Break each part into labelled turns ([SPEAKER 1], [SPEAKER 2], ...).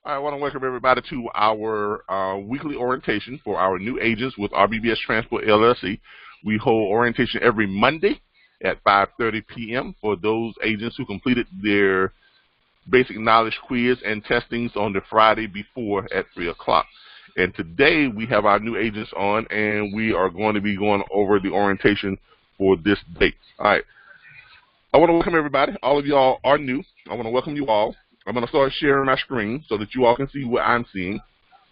[SPEAKER 1] I want to welcome everybody to our weekly orientation for our new agents with RBBS Transport LLC. We hold orientation every Monday at 5:30 p.m. for those agents who completed their basic knowledge quiz and testings on the Friday before at 3 o'clock. And today we have our new agents on, and we are going to be going over the orientation for this date. All right. I want to welcome everybody. All of y'all are new. I want to welcome you all. I'm going to start sharing my screen so that you all can see what I'm seeing.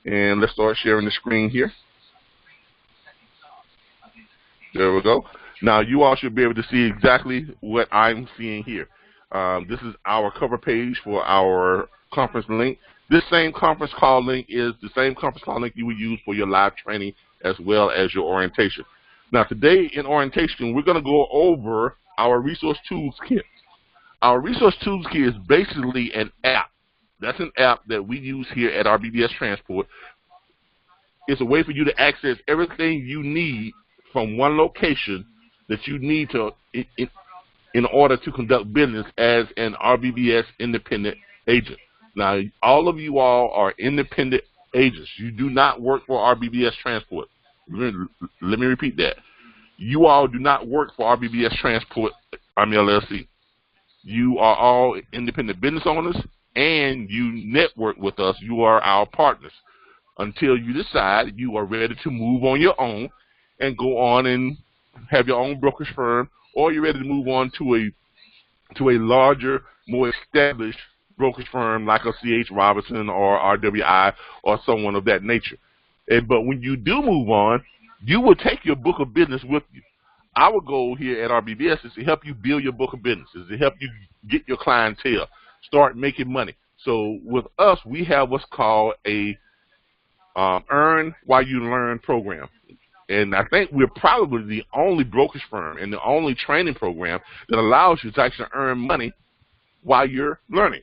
[SPEAKER 1] And let's start sharing the screen here. There we go. Now you all should be able to see exactly what I'm seeing here. This is our cover page for our conference link. This same conference call link is the same conference call link you would use for your live training as well as your orientation. Now today in orientation, we're going to go over our resource tools kit. Our resource tools kit is basically an app. That's an app that we use here at RBBS Transport. It's a way for you to access everything you need from one location that you need to in order to conduct business as an RBBS independent agent. Now, all of you all are independent agents. You do not work for RBBS Transport. Let me repeat that. You all do not work for RBBS Transport, LLC. You are all independent business owners, and you network with us. You are our partners until you decide you are ready to move on your own and go on and have your own brokerage firm, or you're ready to move on to a larger, more established brokerage firm like a C.H. Robinson or RWI or someone of that nature. But when you do move on, you will take your book of business with you. Our goal here at RBBS is to help you build your book of business, is to help you get your clientele, start making money. So with us, we have what's called a Earn While You Learn program. And I think we're probably the only brokerage firm and the only training program that allows you to actually earn money while you're learning.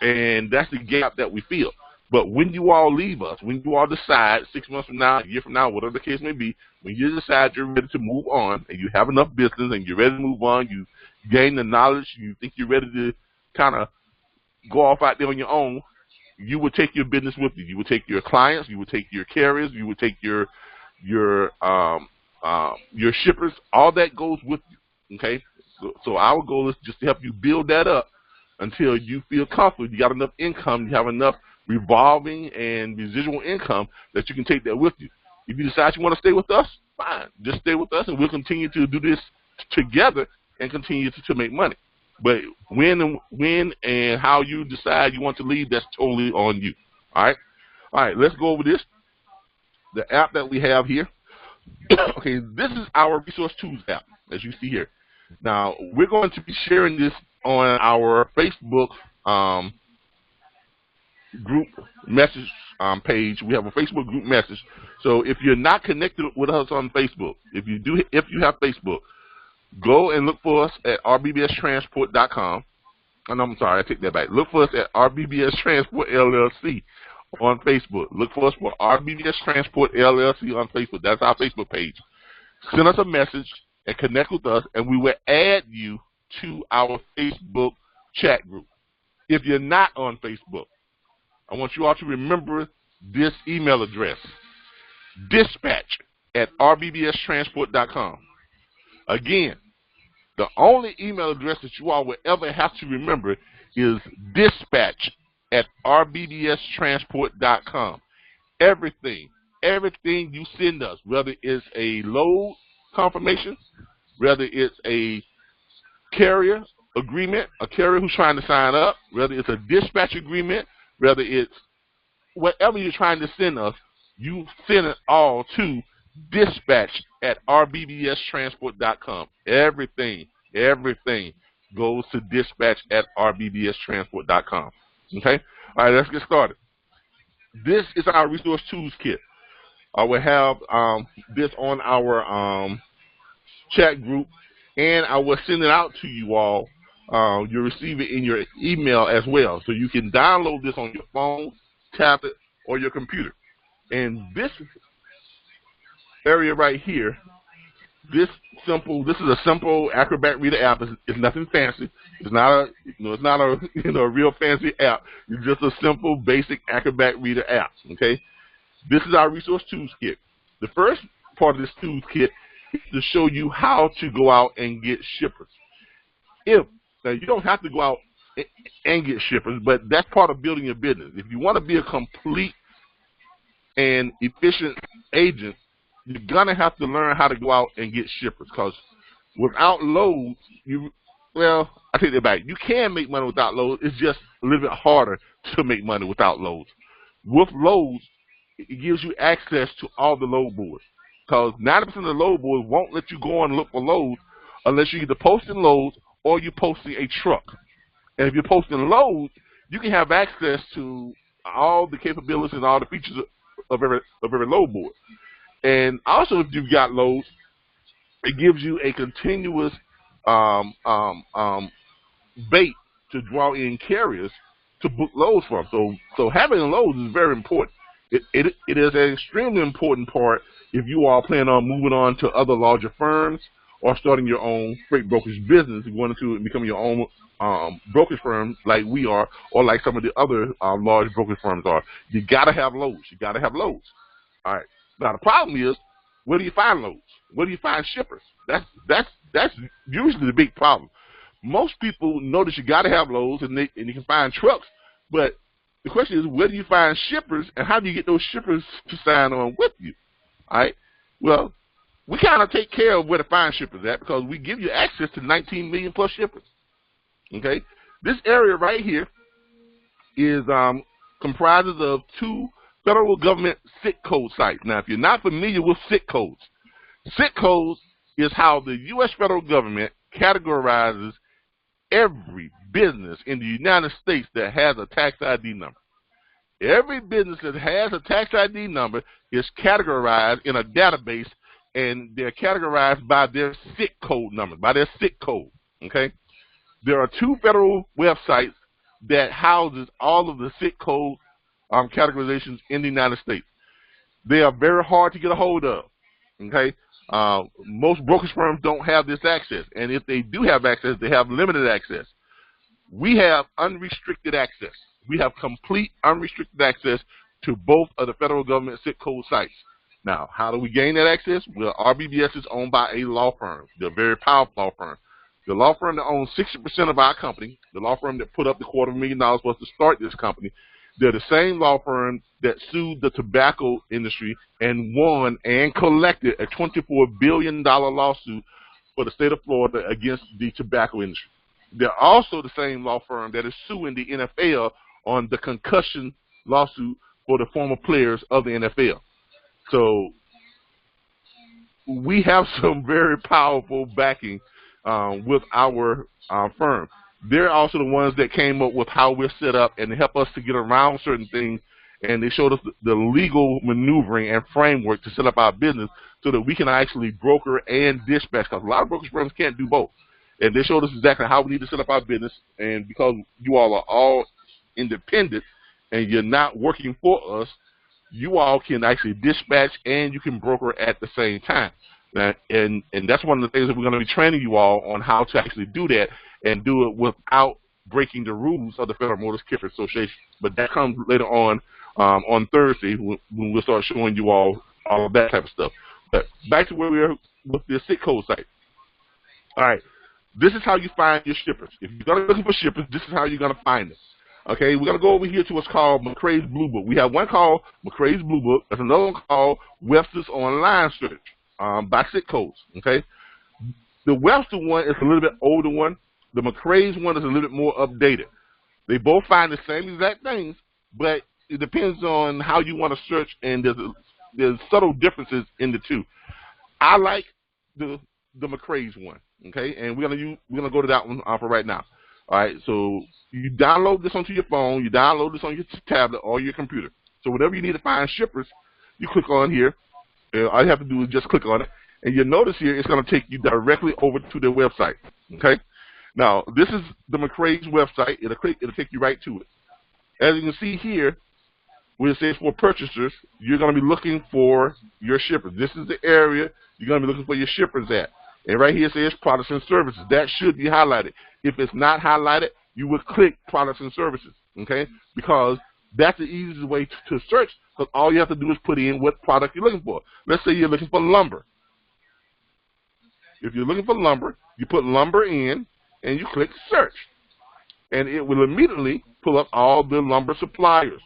[SPEAKER 1] And that's the gap that we feel. But when you all leave us, when you all decide 6 months from now, a year from now, whatever the case may be, when you decide you're ready to move on and you have enough business and you're ready to move on, you gain the knowledge, you think you're ready to kind of go off out there on your own, you will take your business with you. You will take your clients, you will take your carriers, you will take your shippers. All that goes with you. Okay, so our goal is just to help you build that up until you feel comfortable. You got enough income, you have enough revolving and residual income that you can take that with you. If you decide you want to stay with us, fine. Just stay with us, and we'll continue to do this together and continue to make money. But when and how you decide you want to leave, that's totally on you. All right. Let's go over this. The app that we have here. Okay, this is our Resource Tools app, as you see here. Now, we're going to be sharing this on our Facebook group message page. We have a Facebook group message. So if you're not connected with us on Facebook, if you have Facebook, go and look for us at rbbstransport.com. And I'm sorry, I take that back. Look for us at RBBS Transport LLC on Facebook. Look for us for RBBS Transport LLC on Facebook. That's our Facebook page. Send us a message and connect with us, and we will add you to our Facebook chat group. If you're not on Facebook, I want you all to remember this email address, dispatch@rbbstransport.com. Again, the only email address that you all will ever have to remember is dispatch@rbbstransport.com. Everything you send us, whether it's a load confirmation, whether it's a carrier agreement, a carrier who's trying to sign up, whether it's a dispatch agreement, whether it's whatever you're trying to send us, you send it all to dispatch@rbbstransport.com. Everything goes to dispatch@rbbstransport.com. Okay? All right, let's get started. This is our resource tools kit. I will have this on our chat group, and I will send it out to you all. You'll receive it in your email as well. So you can download this on your phone, tablet, or your computer. And this area right here, this is a simple Acrobat Reader App. It's nothing fancy. It's not a, it's not a, a real fancy app. It's just a simple, basic Acrobat Reader app. Okay. This is our resource tools kit. The first part of this tools kit is to show you how to go out and get shippers. Now you don't have to go out and get shippers, but that's part of building your business. If you want to be a complete and efficient agent, you're gonna have to learn how to go out and get shippers, because without loads, I take that back. You can make money without loads. It's just a little bit harder to make money without loads. With loads, it gives you access to all the load boards, because 90% of the load boards won't let you go on and look for loads unless you're either posting loads or you're posting a truck. And if you're posting loads, you can have access to all the capabilities and all the features of every load board. And also, if you've got loads, it gives you a continuous bait to draw in carriers to book loads from. So having loads is very important. It is an extremely important part if you are planning on moving on to other larger firms or starting your own freight brokerage business. If you want to become your own brokerage firm like we are, or like some of the other large brokerage firms are, you got to have loads. You got to have loads. All right. Now the problem is, where do you find loads? Where do you find shippers? That's usually the big problem. Most people know that you got to have loads, and you can find trucks, but the question is, where do you find shippers, and how do you get those shippers to sign on with you? All right. Well, we kind of take care of where to find shippers at, because we give you access to 19 million plus shippers. Okay. This area right here is comprises of 2 federal government SIC code sites. Now, if you're not familiar with SIC codes is how the U.S. federal government categorizes every business in the United States that has a tax ID number. Every business that has a tax ID number is categorized in a database, and they're categorized by their SIC code number, by their SIC code. Okay? There are 2 federal websites that houses all of the SIC code categorizations in the United States. They are very hard to get a hold of. Okay? Most brokerage firms don't have this access, and if they do have access, they have limited access. We have unrestricted access. We have complete unrestricted access to both of the federal government SIC code sites. Now, how do we gain that access? Well, RBBS is owned by a law firm. They're a very powerful law firm. The law firm that owns 60% of our company, the law firm that put up the $250,000 for us to start this company, they're the same law firm that sued the tobacco industry and won and collected a $24 billion lawsuit for the state of Florida against the tobacco industry. They're also the same law firm that is suing the NFL on the concussion lawsuit for the former players of the NFL. So we have some very powerful backing with our firm. They're also the ones that came up with how we're set up and help us to get around certain things, and they showed us the legal maneuvering and framework to set up our business so that we can actually broker and dispatch, because a lot of brokerage firms can't do both. And they showed us exactly how we need to set up our business, and because you all are all independent and you're not working for us, you all can actually dispatch and you can broker at the same time. And that's one of the things that we're going to be training you all on, how to actually do that and do it without breaking the rules of the Federal Motor Carrier Association. But that comes later on Thursday when we'll start showing you all of that type of stuff. But back to where we are with the SIC code site. All right, this is how you find your shippers. If you're going to be looking for shippers, this is how you're going to find them. Okay, we're going to go over here to what's called McCrae's Blue Book. We have one called McCrae's Blue Book. There's another one called Webster's Online Search by SIC codes. Okay, the Webster one is a little bit older one. The McCrae's one is a little bit more updated. They both find the same exact things, but it depends on how you want to search, and there's subtle differences in the two. I like the McCrae's one. Okay, and we're gonna go to that one for right now. All right, so you download this onto your phone, you download this on your tablet or your computer. So whenever you need to find shippers, you click on here. All you have to do is just click on it, and you'll notice here it's going to take you directly over to their website. Okay, now this is the McCrae's website. It'll take you right to it. As you can see here, where it says for purchasers, you're going to be looking for your shippers. This is the area you're going to be looking for your shippers at. And right here it says products and services. That should be highlighted. If it's not highlighted, you would click products and services, okay? Because that's the easiest way to search, because all you have to do is put in what product you're looking for. Let's say you're looking for lumber. If you're looking for lumber, you put lumber in, and you click search. And it will immediately pull up all the lumber suppliers,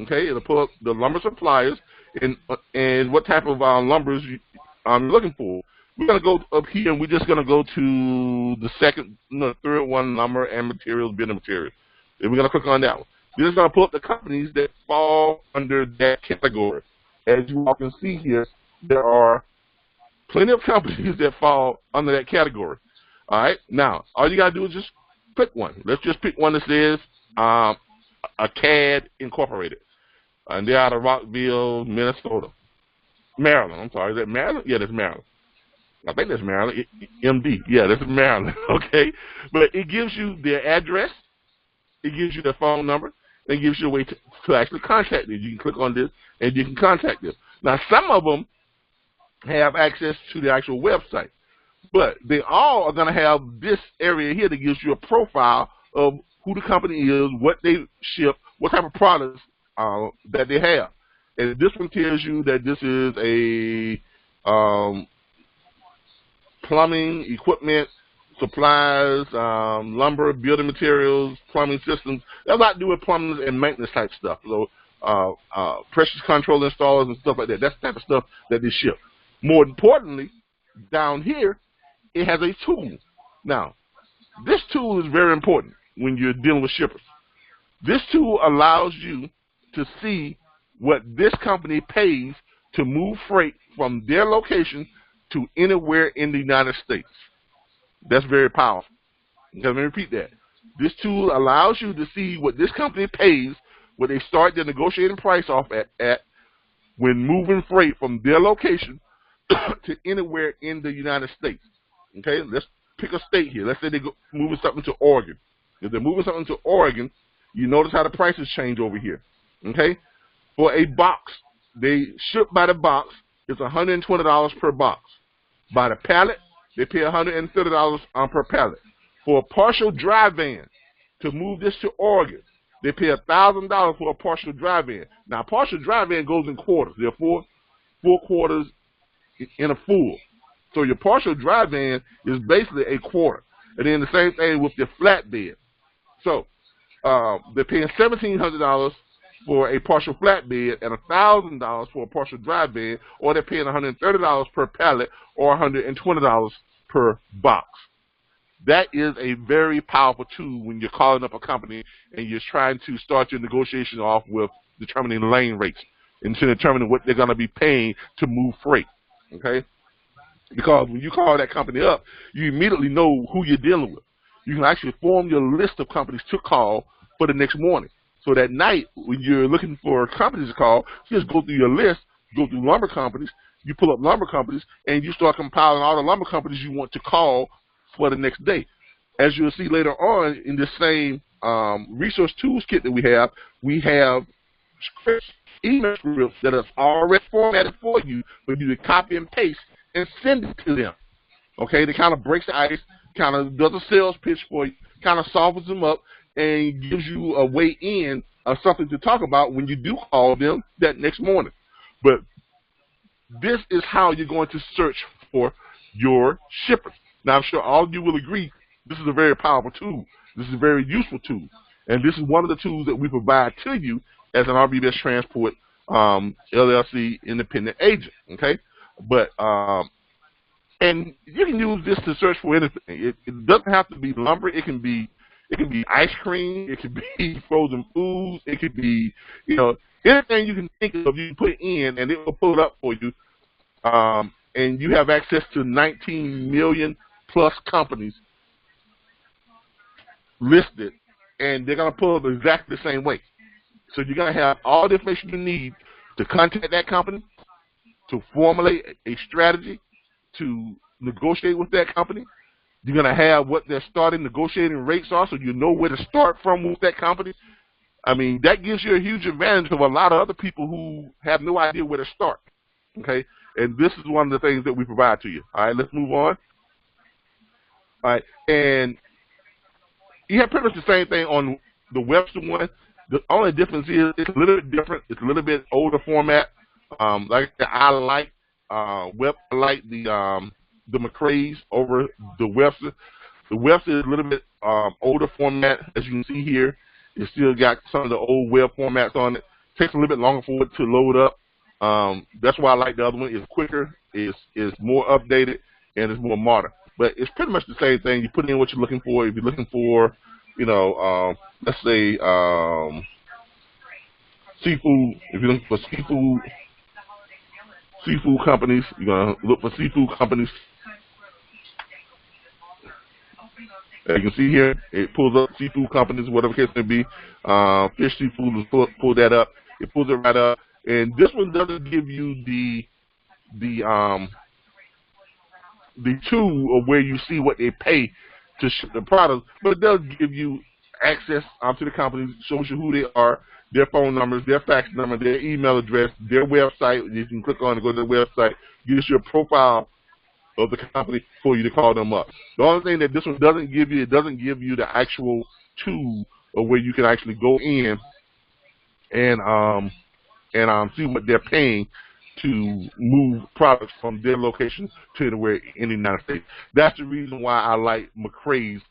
[SPEAKER 1] okay? It'll pull up the lumber suppliers and what type of lumbers I'm looking for. We're going to go up here, and we're just going to go to the third one, lumber and materials, building materials. And we're going to click on that one. This is going to pull up the companies that fall under that category. As you all can see here, there are plenty of companies that fall under that category. All right? Now, all you got to do is just pick one. Let's just pick one that says a CAD Incorporated. And they're out of Rockville, Minnesota. Maryland. I'm sorry. Is that Maryland? Yeah, that's Maryland. I think that's Maryland. MD. Yeah, that's Maryland. Okay? But it gives you their address. It gives you their phone number. It gives you a way to actually contact them. You can click on this, and you can contact them. Now, some of them have access to the actual website. But they all are going to have this area here that gives you a profile of who the company is, what they ship, what type of products that they have. And this one tells you that this is a plumbing, equipment, supplies, lumber, building materials, plumbing systems. That's a lot to do with plumbing and maintenance type stuff. So pressure control installers and stuff like that. That's the type of stuff that they ship. More importantly, down here, it has a tool. Now, this tool is very important when you're dealing with shippers. This tool allows you to see what this company pays to move freight from their location to anywhere in the United States. That's very powerful. Okay, let me repeat that. This tool allows you to see what this company pays, what they start their negotiating price off at when moving freight from their location to anywhere in the United States. Okay, let's pick a state here. Let's say they're moving something to Oregon. If they're moving something to Oregon, you notice how the prices change over here. Okay, for a box, they ship by the box. It's $120 per box. By the pallet, they pay $130 per pallet. For a partial dry van, to move this to Oregon, they pay $1,000 for a partial dry van. Now, a partial dry van goes in quarters. There are four quarters in a full. So your partial dry van is basically a quarter. And then the same thing with your flatbed. So they're paying $1,700 for a partial flatbed and $1,000 for a partial dry van, or they're paying $130 per pallet or $120 per box. That is a very powerful tool when you're calling up a company and you're trying to start your negotiation off with determining lane rates and to determining what they're going to be paying to move freight. Okay? Because when you call that company up, you immediately know who you're dealing with. You can actually form your list of companies to call for the next morning. So that night, when you're looking for companies to call, you just go through your list, go through lumber companies, you pull up lumber companies, and you start compiling all the lumber companies you want to call for the next day. As you'll see later on in this same resource tools kit that we have scripts, email scripts that are already formatted for you to copy and paste and send it to them. Okay, that kind of breaks the ice, kind of does a sales pitch for you, kind of softens them up, and gives you a way in of something to talk about when you do call them that next morning. But this is how you're going to search for your shippers. Now, I'm sure all of you will agree this is a very powerful tool. This is a very useful tool. And this is one of the tools that we provide to you as an RBBS Transport LLC independent agent. Okay? But and you can use this to search for anything. It doesn't have to be lumber. It can be ice cream. It could be frozen foods. It could be, anything you can think of. You can put it in, and it will pull it up for you. And you have access to 19 million plus companies listed, and they're going to pull up exactly the same way. So you're going to have all the information you need to contact that company, to formulate a strategy, to negotiate with that company. You're going to have what their starting negotiating rates are, so you know where to start from with that company. I mean, that gives you a huge advantage of a lot of other people who have no idea where to start. Okay? And this is one of the things that we provide to you. All right, let's move on. All right, and you have pretty much the same thing on the Webster one. The only difference is it's a little bit different. It's a little bit older format. Like I like I like the McCrae's over the Webster. The Webster is a little bit older format, as you can see here. It still got some of the old web formats on it. Takes a little bit longer for it to load up. That's why I like the other one. It's quicker, it's more updated, and it's more modern. But it's pretty much the same thing. You put in what you're looking for. If you're looking for, you know, let's say seafood. If you're looking for seafood companies, you're gonna look for seafood companies. As you can see here, it pulls up seafood companies, whatever case may be. Fish, seafood, pull that up. It pulls it right up. And this one doesn't give you the tool of where you see what they pay to ship the product, but it does give you access to the company, shows you who they are, their phone numbers, their fax number, their email address, their website. You can click on and go to their website, gives you a profile of the company for you to call them up. The only thing that this one doesn't give you, it doesn't give you the actual tool of where you can actually go in and see what they're paying to move products from their location to anywhere in the United States. That's the reason why I like McCrae's.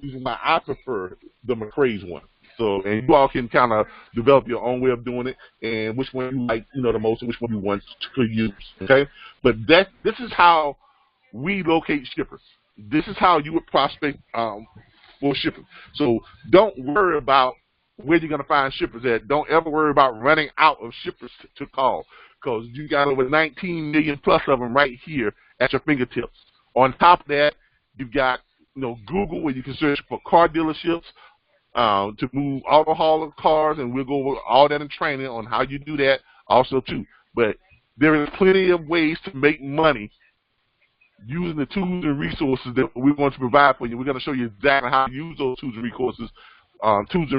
[SPEAKER 1] Reason why I prefer the McCrae's one. So, and you all can kind of develop your own way of doing it, and which one you like, you know, the most, and which one you want to use. Okay, but this is how we locate shippers. This is how you would prospect for shipping. So, don't worry about where you're going to find shippers at. Don't ever worry about running out of shippers to call, because you got over 19 million plus of them right here at your fingertips. On top of that, you've got, you know, Google, where you can search for car dealerships to move auto hauler cars, and we'll go over all that in training on how you do that also too. But there is plenty of ways to make money using the tools and resources that we're going to provide for you. We're going to show you exactly how to use those tools and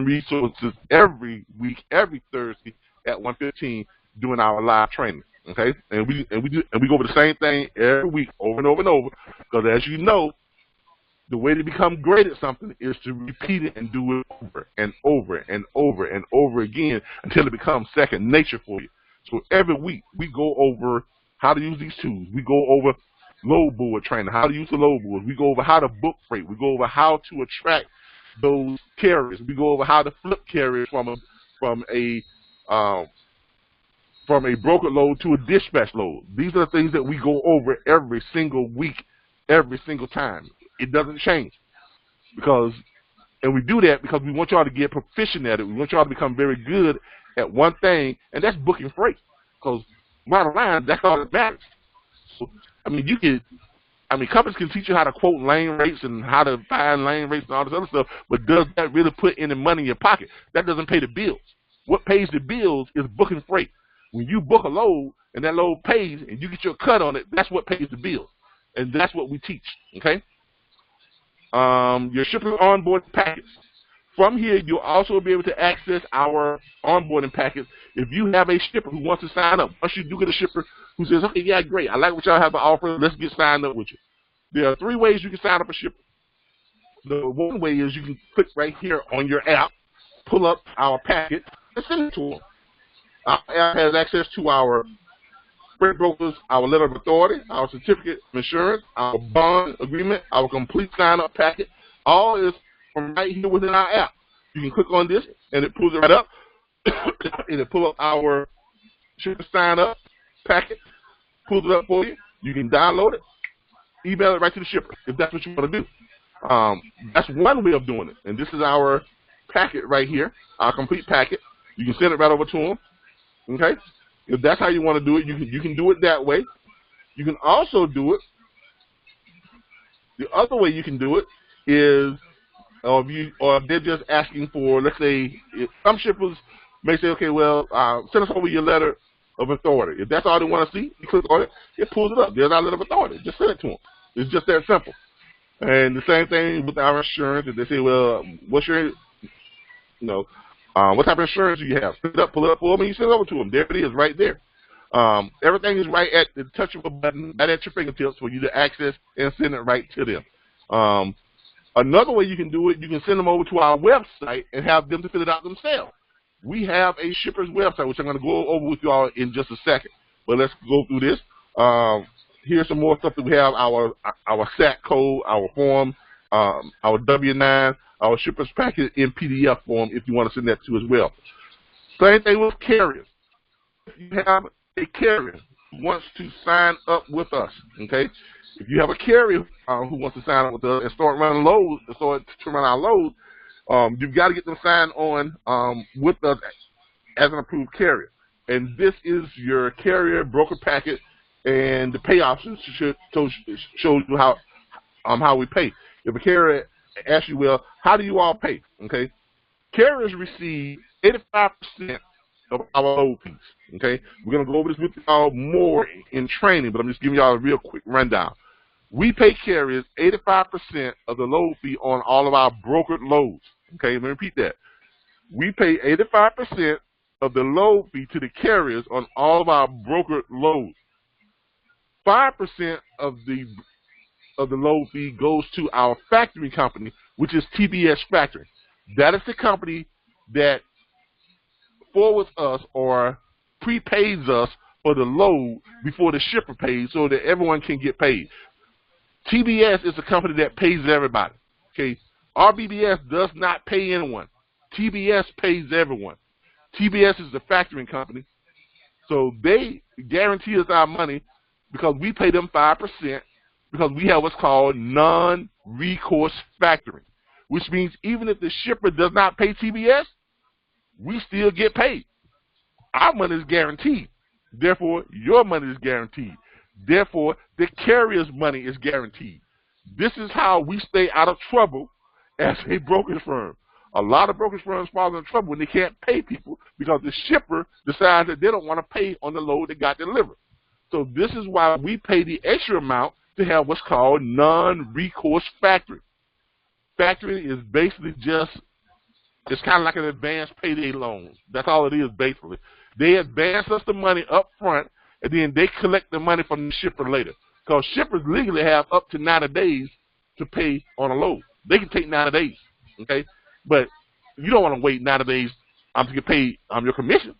[SPEAKER 1] resources every week, every Thursday at 1:15 during our live training. Okay, and we go over the same thing every week, over and over and over, because as you know, the way to become great at something is to repeat it and do it over and over and over and over again until it becomes second nature for you. So every week we go over how to use these tools. We go over load board training, how to use the load board. We go over how to book freight. We go over how to attract those carriers. We go over how to flip carriers from a broker load to a dispatch load. These are the things that we go over every single week, every single time. It doesn't change, and we do that because we want y'all to get proficient at it. We want y'all to become very good at one thing, and that's booking freight. Because bottom line, that's all that matters. So, I mean, companies can teach you how to quote lane rates and how to find lane rates and all this other stuff, but does that really put any money in your pocket? That doesn't pay the bills. What pays the bills is booking freight. When you book a load and that load pays and you get your cut on it, that's what pays the bills, and that's what we teach. Okay. Your shipper onboarding package. From here, you'll also be able to access our onboarding package if you have a shipper who wants to sign up. Once you do get a shipper who says, okay, yeah, great, I like what y'all have to offer, let's get signed up with you. There are 3 ways you can sign up a shipper. The one way is you can click right here on your app, pull up our packet, and send it to them. Our app has access to our freight brokers, our letter of authority, our certificate of insurance, our bond agreement, our complete sign-up packet. All is from right here within our app. You can click on this, and it pulls it right up, and it pulls up our shipper sign-up packet, pulls it up for you. You can download it, email it right to the shipper if that's what you want to do. That's one way of doing it, and this is our packet right here, our complete packet. You can send it right over to them. Okay. If that's how you want to do it, you can do it that way. You can also do it. The other way you can do it is, or if they're just asking for, let's say, if some shippers may say, okay, well, send us over your letter of authority. If that's all they want to see, you click on it, it pulls it up. There's our letter of authority. Just send it to them. It's just that simple. And the same thing with our insurance. If they say, well, what's your, what type of insurance do you have? Pick it up, pull it up for them, and you send it over to them. There it is, right there. Everything is right at the touch of a button, right at your fingertips for you to access and send it right to them. Another way you can do it, you can send them over to our website and have them to fill it out themselves. We have a shipper's website, which I'm going to go over with you all in just a second. But let's go through this. Here's some more stuff that we have: our SAT code, our form, our W-9, our shipper's package in PDF form if you want to send that to as well. Same thing with carriers. If you have a carrier who wants to sign up with us, okay? If you have a carrier who wants to sign up with us and start running loads, start to run our loads, you've got to get them signed on with us as an approved carrier. And this is your carrier broker packet, and the pay options shows you how we pay. If a carrier asks you, well, how do you all pay? Okay, carriers receive 85% of our load fees. Okay, we're gonna go over this with y'all more in training, but I'm just giving y'all a real quick rundown. We pay carriers 85% of the load fee on all of our brokered loads. Okay, let me repeat that. We pay 85% of the load fee to the carriers on all of our brokered loads. 5% of the load fee goes to our factoring company, which is TBS Factoring. That is the company that forwards us or prepays us for the load before the shipper pays, so that everyone can get paid. TBS is a company that pays everybody. Okay, RBBS does not pay anyone. TBS pays everyone. TBS is the factoring company, so they guarantee us our money because we pay them 5%, because we have what's called non-recourse factoring, which means even if the shipper does not pay TBS, we still get paid. Our money is guaranteed. Therefore, your money is guaranteed. Therefore, the carrier's money is guaranteed. This is how we stay out of trouble as a brokerage firm. A lot of brokerage firms fall in trouble when they can't pay people because the shipper decides that they don't want to pay on the load that got delivered. So this is why we pay the extra amount to have what's called non-recourse factoring. Factoring is basically it's kind of like an advanced payday loan. That's all it is basically. They advance us the money up front, and then they collect the money from the shipper later. Because shippers legally have up to 90 days to pay on a load. They can take 90 days, okay? But you don't want to wait 90 days to get paid your commission.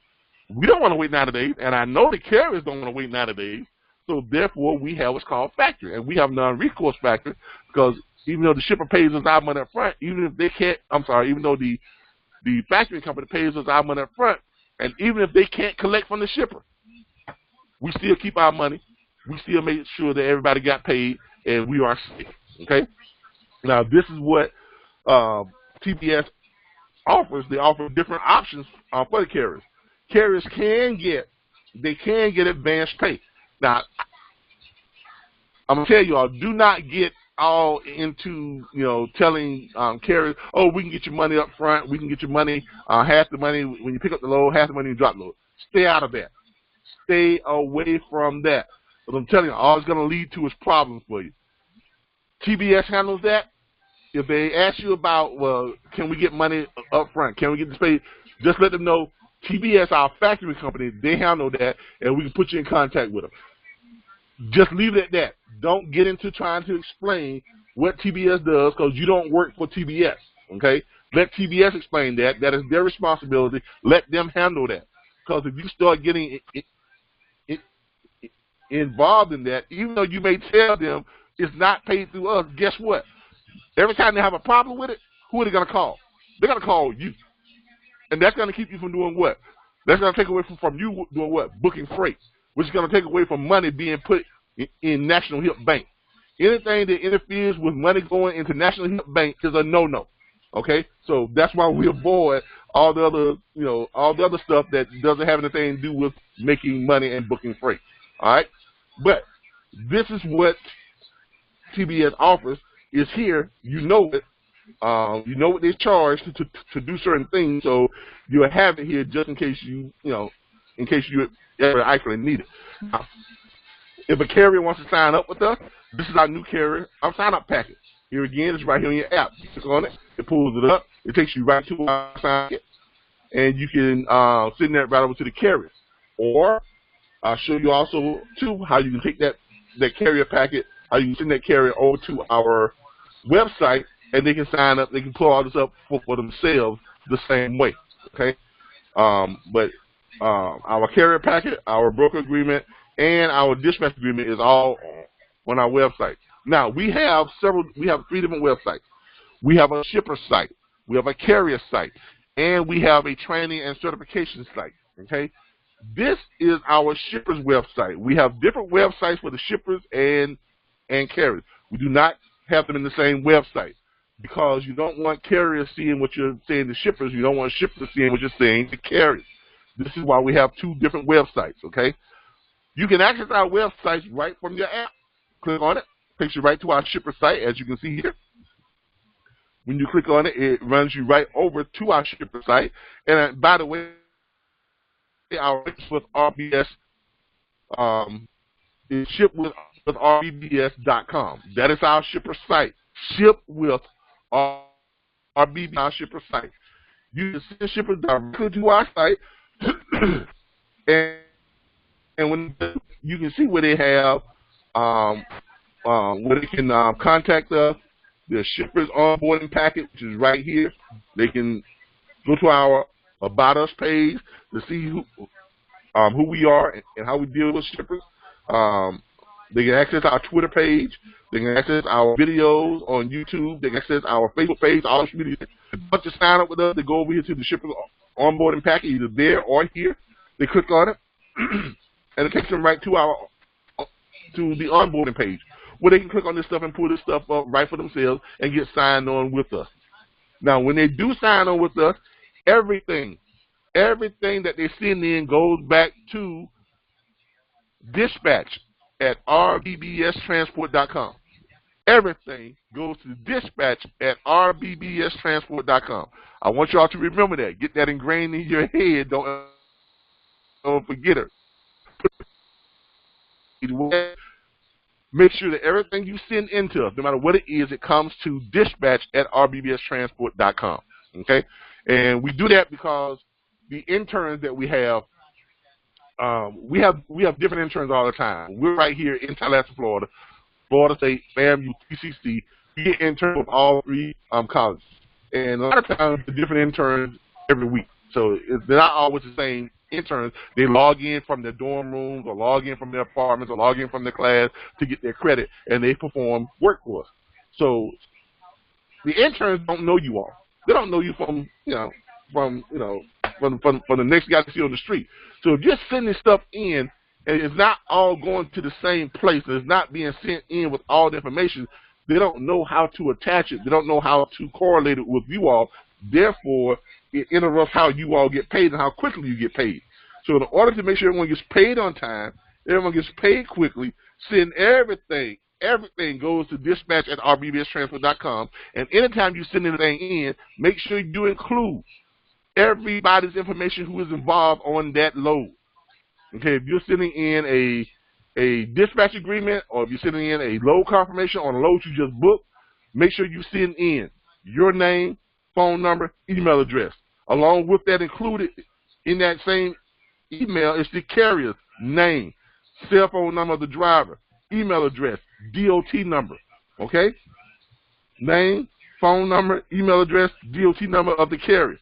[SPEAKER 1] We don't want to wait 90 days, and I know the carriers don't want to wait 90 days. So therefore, we have what's called factoring, and we have non-recourse factoring because even though the shipper pays us our money up front, even though the factoring company pays us our money up front, and even if they can't collect from the shipper, we still keep our money. We still make sure that everybody got paid, and we are safe. Okay. Now this is what TBS offers. They offer different options for the carriers. Carriers can get advanced pay. Now I'm gonna tell you all, do not get all into telling carriers, oh, we can get your money up front, we can get your money, half the money when you pick up the load, half the money when you drop the load. Stay out of that. Stay away from that. But I'm telling you, all it's going to lead to is problems for you. TBS handles that. If they ask you about, well, can we get money up front? Can we get this paid? Just let them know TBS, our factory company, they handle that, and we can put you in contact with them. Just leave it at that. Don't get into trying to explain what TBS does because you don't work for TBS, okay? Let TBS explain that. That is their responsibility. Let them handle that. Because if you start getting involved in that, even though you may tell them it's not paid through us, guess what? Every time they have a problem with it, who are they going to call? They're going to call you. And that's going to keep you from doing what? That's going to take away from you doing what? Booking freight, which is going to take away from money being put in National Hip Bank. Anything that interferes with money going into National Hip Bank is a no-no. Okay? So that's why we avoid all the other stuff that doesn't have anything to do with making money and booking freight. All right? But this is what TBS offers. Is here. You know it. You know what they charge to do certain things, so you'll have it here just in case you ever actually need it. Now, if a carrier wants to sign up with us, this is our new carrier, our sign-up package. Here again, it's right here on your app. You click on it, it pulls it up, it takes you right to our sign-up, and you can send that right over to the carrier. Or I'll show you also, too, how you can take that carrier packet, how you can send that carrier over to our website, and they can sign up. They can pull all this up for themselves the same way, okay? But our carrier packet, our broker agreement, and our dispatch agreement is all on our website. Now, we have 3 different websites. We have a shipper site, we have a carrier site, and we have a training and certification site, okay? This is our shippers website. We have different websites for the shippers and carriers. We do not have them in the same website because you don't want carriers seeing what you're saying to shippers. You don't want shippers seeing what you're saying to carriers. This is why we have 2 different websites, okay? You can access our websites right from your app. Click on it. Takes you right to our shipper site, as you can see here. When you click on it, it runs you right over to our shipper site. And by the way, our links with RBS is ship with RBBS.com. That is our shipper site. Ship with RBBS, our shipper site. You can send shippers directly to our site, and when you can see where they have where they can contact us. The shipper's onboarding package, which is right here. They can go to our About Us page to see who we are and how we deal with shippers. They can access our Twitter page. They can access our videos on YouTube. They can access our Facebook page, all social media. Once you sign up with us, they go over here to the shipper's onboarding package, either there or here. They click on it, and it takes them right to the onboarding page, where they can click on this stuff and pull this stuff up right for themselves and get signed on with us. Now, when they do sign on with us, everything that they send in goes back to dispatch at RBBStransport.com. Everything goes to dispatch at RBBStransport.com. I want y'all to remember that. Get that ingrained in your head. Don't forget it. Make sure that everything you send into us, no matter what it is, it comes to dispatch at RBBStransport.com. Okay? And we do that because the interns that we have different interns all the time. We're right here in Tallahassee, Florida State, FAMU, PCC. We get interns with all 3 colleges. And a lot of times, the different interns every week. So they're not always the same interns. They log in from their dorm rooms or log in from their apartments or log in from their class to get their credit, and they perform work for us. So the interns don't know you all. They don't know you from the next guy to see on the street. So if you're sending stuff in and it's not all going to the same place, and it's not being sent in with all the information, they don't know how to attach it. They don't know how to correlate it with you all. Therefore, it interrupts how you all get paid and how quickly you get paid. So in order to make sure everyone gets paid on time, everyone gets paid quickly, send everything goes to dispatch at RBBStransport.com. And anytime you send anything in, make sure you include everybody's information who is involved on that load. Okay, if you're sending in a dispatch agreement, or if you're sending in a load confirmation on a load you just booked, make sure you send in your name, phone number, email address. Along with that, included in that same email is the carrier's name, cell phone number of the driver, email address, DOT number. Okay? Name, phone number, email address, DOT number of the carrier.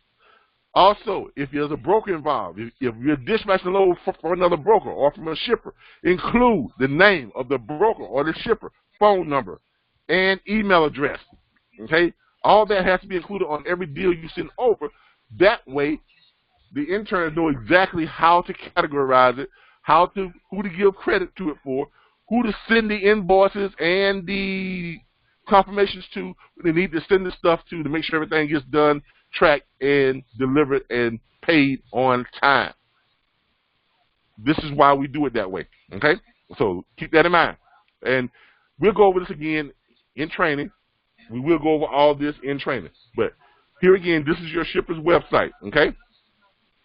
[SPEAKER 1] Also, if there's a broker involved, if you're dispatching a load for another broker or from a shipper, include the name of the broker or the shipper, phone number, and email address. Okay? All that has to be included on every deal you send over. That way, the interns know exactly how to categorize it, who to give credit to it for, who to send the invoices and the confirmations to. They need to send the stuff to make sure everything gets done, tracked, and delivered and paid on time. This is why we do it that way. Okay? So keep that in mind. And we'll go over this again in training. We will go over all this in training. But here again, this is your shipper's website. Okay?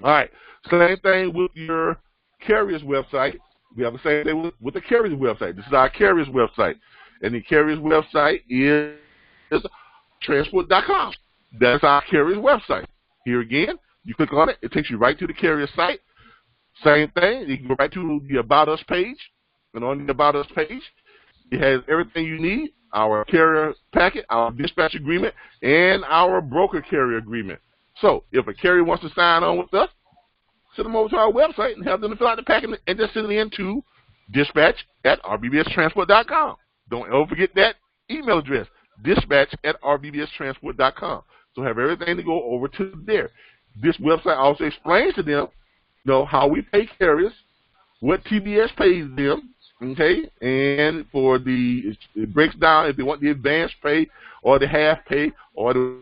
[SPEAKER 1] All right. Same thing with your carrier's website. We have the same thing with the carrier's website. This is our carrier's website. And the carrier's website is transport.com. That's our carrier's website. Here again, you click on it. It takes you right to the carrier site. Same thing. You can go right to the About Us page, and on the About Us page, it has everything you need: our carrier packet, our dispatch agreement, and our broker carrier agreement. So if a carrier wants to sign on with us, send them over to our website and have them fill out the packet and just send it into dispatch@rbbstransport.com. Don't ever forget that email address, dispatch@rbbstransport.com. So have everything to go over to there. This website also explains to them, how we pay carriers, what TBS pays them, okay, and it breaks down if they want the advance pay or the half pay or they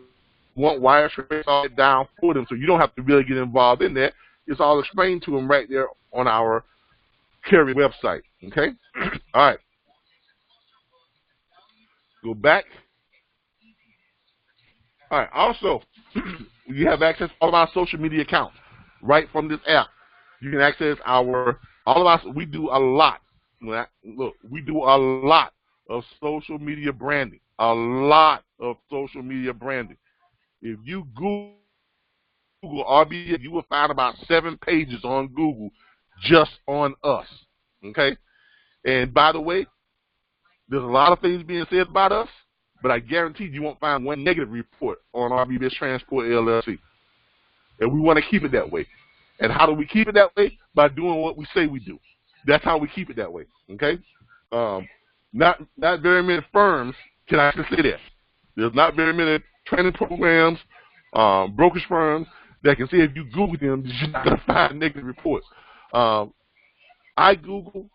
[SPEAKER 1] want wire transfer, all it down for them, so you don't have to really get involved in that. It's all explained to them right there on our carrier website, okay? All right. Go back. All right. Also, you have access to all of our social media accounts right from this app. You can access we do a lot. Look, we do a lot of social media branding. A lot of social media branding. If you Google RBBS, you will find about 7 pages on Google just on us, okay? And by the way, there's a lot of things being said about us, but I guarantee you won't find one negative report on RBBS Transport LLC. And we want to keep it that way. And how do we keep it that way? By doing what we say we do. That's how we keep it that way, okay? Not very many firms can actually say that. There's not very many training programs, brokerage firms that can say if you Google them, you're not going to find negative reports. I Google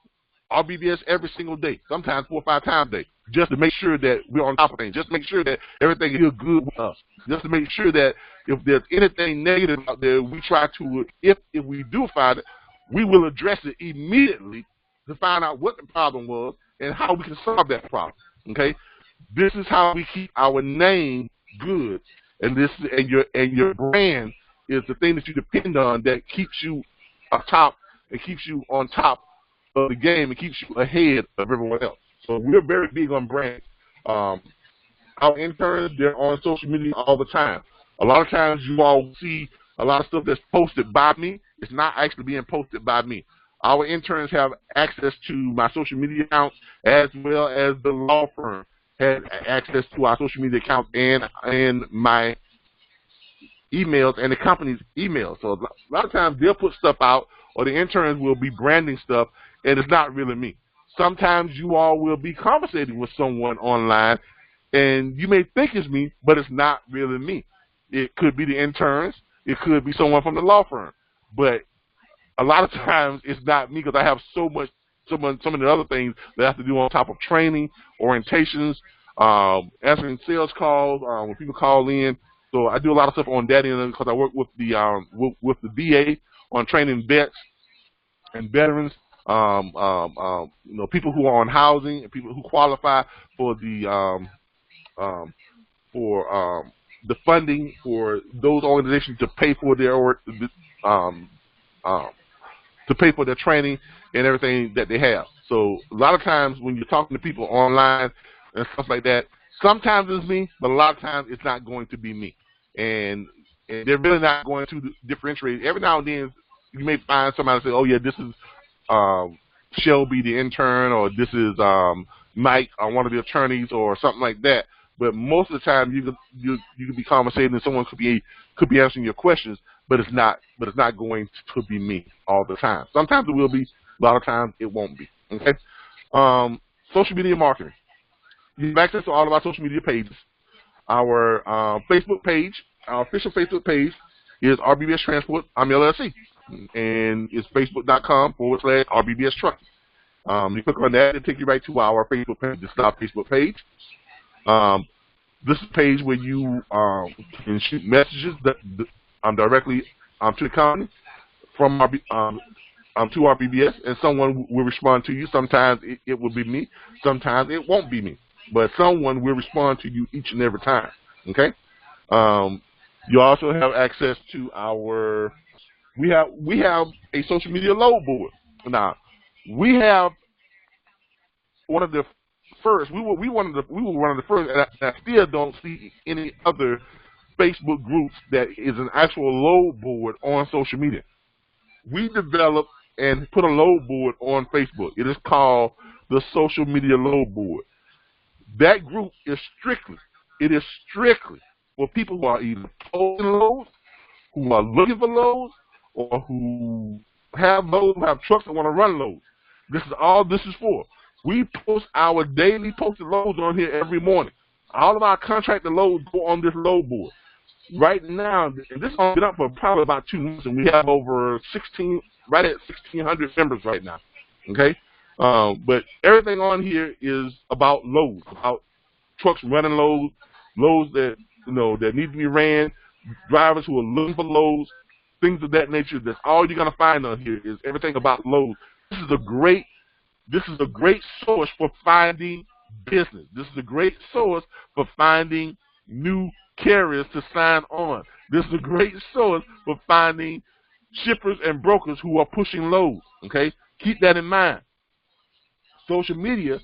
[SPEAKER 1] RBBS every single day, sometimes 4 or 5 times a day, just to make sure that we're on top of things, just to make sure that everything is good with us, just to make sure that if there's anything negative out there, we try to, if we do find it, we will address it immediately to find out what the problem was and how we can solve that problem, okay? This is how we keep our name good, and your brand is the thing that you depend on that keeps you atop and keeps you on top of the game and keeps you ahead of everyone else. So we're very big on brand. Our interns, they're on social media all the time. A lot of times you all see a lot of stuff that's posted by me. It's not actually being posted by me. Our interns have access to my social media accounts as well as the law firm has access to our social media accounts and my emails and the company's emails. So a lot of times they'll put stuff out, or the interns will be branding stuff, and it's not really me. Sometimes you all will be conversating with someone online, and you may think it's me, but it's not really me. It could be the interns. It could be someone from the law firm. But a lot of times it's not me because I have some of the other things that I have to do on top of training, orientations, answering sales calls when people call in. So I do a lot of stuff on that end because I work with the VA on training vets and veterans, people who are on housing and people who qualify for the funding for those organizations to pay for their training and everything that they have. So a lot of times when you're talking to people online and stuff like that, sometimes it's me, but a lot of times it's not going to be me. And they're really not going to differentiate. Every now and then you may find somebody say, oh yeah, this is Shelby the intern, or this is Mike, one of the attorneys, or something like that. But most of the time you could be conversating and someone could be answering your questions, but it's not going to be me all the time. Sometimes it will be, a lot of times it won't be. Okay. Social media marketing. You have access to all of our social media pages. Our Facebook page, our official Facebook page is RBBS Transport, LLC. And it's facebook.com/RBBS Trucking. You click on that, it'll take you right to our Facebook page. This is our Facebook page. This is a page where you can shoot messages directly to the company from to RBBS, and someone will respond to you. Sometimes it will be me. Sometimes it won't be me. But someone will respond to you each and every time. Okay. You also have access to our. We have a social media load board. Now, we have one of the first. We were one of the first, and I still don't see any other Facebook groups that is an actual load board on social media. we developed and put a load board on Facebook. It is called the Social Media Load Board. That group is strictly for people who are either posting loads, who are looking for loads, or who have loads, who have trucks that want to run loads. This is all this is for. We post our daily posted loads on here every morning. All of our contracted loads go on this load board. Right now, and this has been up for probably about 2 months, and we have over 16, right at 1,600 members right now. Okay, but everything on here is about loads, about trucks running loads, loads that that need to be ran, drivers who are looking for loads, things of that nature. That's all you're gonna find on here is everything about loads. This is a great source for finding business. This is a great source for finding new carriers to sign on. This is a great source for finding shippers and brokers who are pushing loads. Okay, keep that in mind. Social media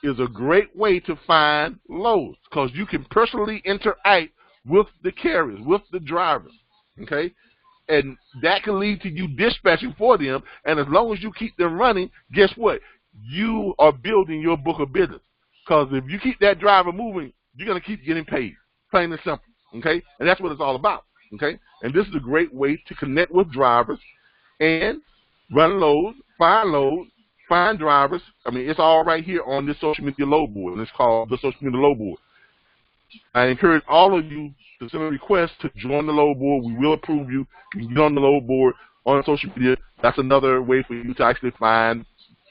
[SPEAKER 1] is a great way to find loads because you can personally interact with the carriers, with the drivers. Okay, and that can lead to you dispatching for them. And as long as you keep them running, guess what? You are building your book of business. Because if you keep that driver moving, you're going to keep getting paid. Plain and simple. Okay? And that's what it's all about. Okay? And this is a great way to connect with drivers and run loads, find drivers. I mean, it's all right here on this social media load board. And it's called the social media load board. I encourage all of you to send a request to join the load board. We will approve you. You can get on the load board on social media. That's another way for you to actually find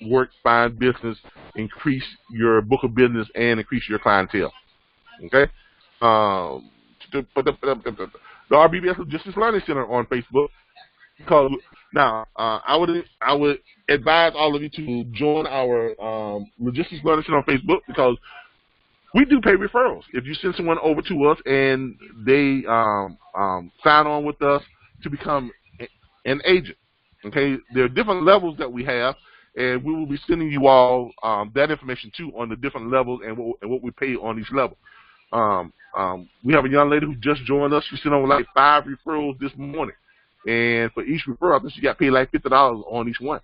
[SPEAKER 1] work, find business, increase your book of business, and increase your clientele. Okay? The RBBS Logistics Learning Center on Facebook. Because now, I would advise all of you to join our Logistics Learning Center on Facebook because we do pay referrals. If you send someone over to us and they sign on with us to become an agent, okay, there are different levels that we have, and we will be sending you all that information too on the different levels and what we pay on each level. We have a young lady who just joined us. She sent over like 5 referrals this morning, and for each referral, I think she got paid like $50 on each one.